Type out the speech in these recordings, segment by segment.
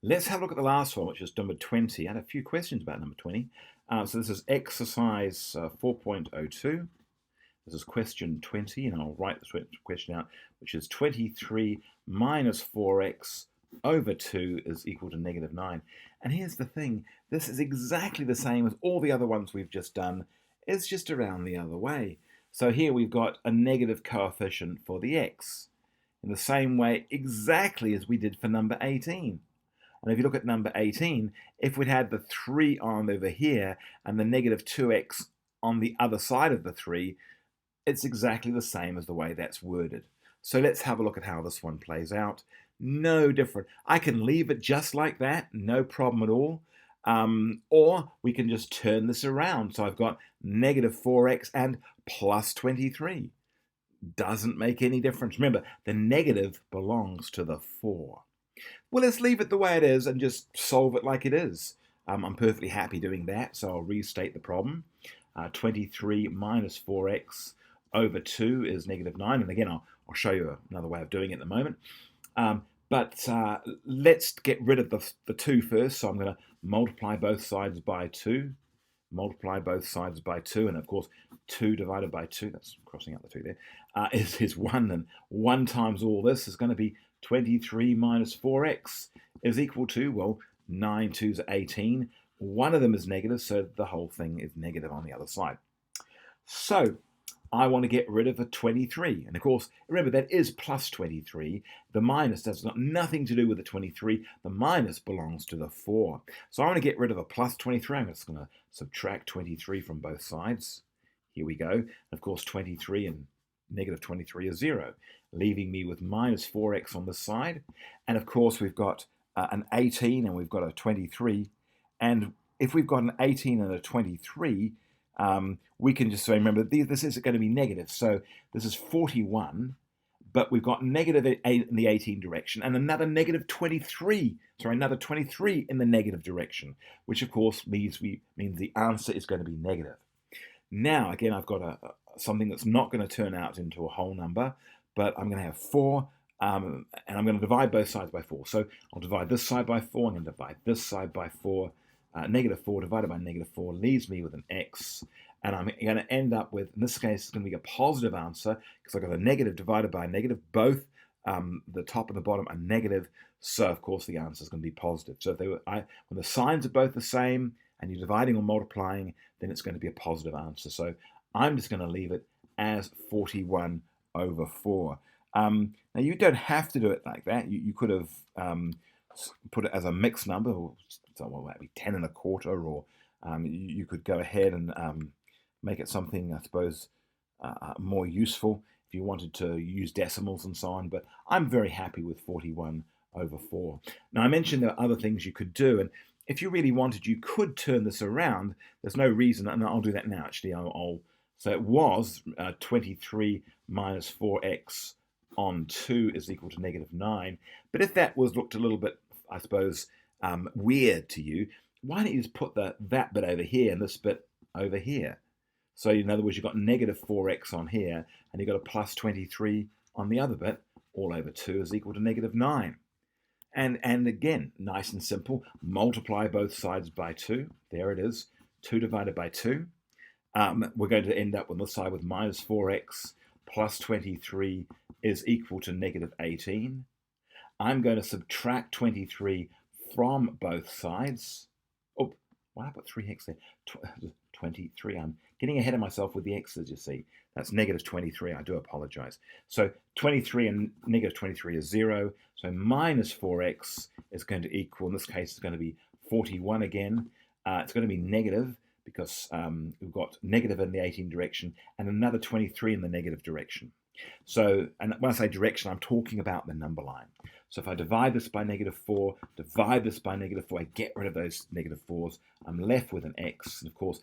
Let's have a look at the last one, which is number 20. I had a few questions about number 20. So this is exercise 4.02. This is question 20, and I'll write this question out, which is 23 minus 4x over 2 is equal to negative 9. And here's the thing. This is exactly the same as all the other ones we've just done. It's just around the other way. So here we've got a negative coefficient for the x in the same way exactly as we did for number 18. And if you look at number 18, if we'd had the 3 on over here and the negative 2x on the other side of the 3, it's exactly the same as the way that's worded. So let's have a look at how this one plays out. No different. I can leave it just like that, no problem at all. Or we can just turn this around. So I've got negative 4x and plus 23. Doesn't make any difference. Remember, the negative belongs to the 4. Well, let's leave it the way it is and just solve it like it is. I'm perfectly happy doing that, so I'll restate the problem. 23 minus 4x over 2 is negative 9. And again, I'll show you another way of doing it in a moment. But let's get rid of the 2 first. So I'm going to multiply both sides by 2. Multiply both sides by 2. And of course, 2 divided by 2, that's crossing out the 2 there, is 1. And 1 times all this is going to be 23 minus 4x is equal to, well, 9 2s are 18. One of them is negative, so the whole thing is negative on the other side. So I want to get rid of a 23. And of course, remember, that is plus 23. The minus has got nothing to do with the 23. The minus belongs to the 4. So I want to get rid of a plus 23. I'm just going to subtract 23 from both sides. Here we go. And of course, 23 and negative 23 is 0, leaving me with minus 4x on this side. And of course, we've got an 18 and we've got a 23. And if we've got an 18 and a 23, we can just say, remember, this is going to be negative. So this is 41, but we've got negative 8 in the 18 direction and another negative 23, another 23 in the negative direction, which of course means the answer is going to be negative. Now, again, I've got something that's not going to turn out into a whole number, but I'm going to have 4, and I'm going to divide both sides by 4. So I'll divide this side by 4, I'm going to divide this side by 4. Negative 4 divided by negative 4 leaves me with an x, and I'm going to end up with, in this case, it's going to be a positive answer, because I've got a negative divided by a negative. Both the top and the bottom are negative, so of course the answer is going to be positive. So if when the signs are both the same, and you're dividing or multiplying, then it's going to be a positive answer. So I'm just going to leave it as 41 over 4. Now, you don't have to do it like that. You could have put it as a mixed number, or somewhere maybe 10 1/4, or you could go ahead and make it something, I suppose, more useful if you wanted to use decimals and so on. But I'm very happy with 41 over 4. Now, I mentioned there are other things you could do, and if you really wanted, you could turn this around. There's no reason, and I'll do that now, actually. So it was 23 minus 4x on 2 is equal to negative 9. But if that looked a little bit, I suppose, weird to you, why don't you just put that bit over here and this bit over here? So in other words, you've got negative 4x on here, and you've got a plus 23 on the other bit. All over 2 is equal to negative 9. And again, nice and simple, multiply both sides by 2. There it is, 2 divided by 2. We're going to end up on this side with minus 4x plus 23 is equal to negative 18. I'm going to subtract 23 from both sides. Oh, why did I put 3x there? 23. I'm getting ahead of myself with the x's, you see. That's negative 23. I do apologize. So 23 and negative 23 is 0. So minus 4x is going to equal, in this case, it's going to be 41 again. It's going to be negative because we've got negative in the 18 direction and another 23 in the negative direction. So, and when I say direction, I'm talking about the number line. So if I divide this by negative 4, divide this by negative 4, I get rid of those negative 4s. I'm left with an x. And of course,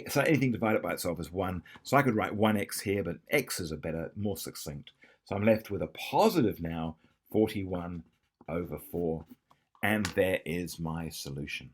so anything divided by itself is 1. So I could write 1x here, but x is a better, more succinct. So I'm left with a positive now, 41 over 4. And there is my solution.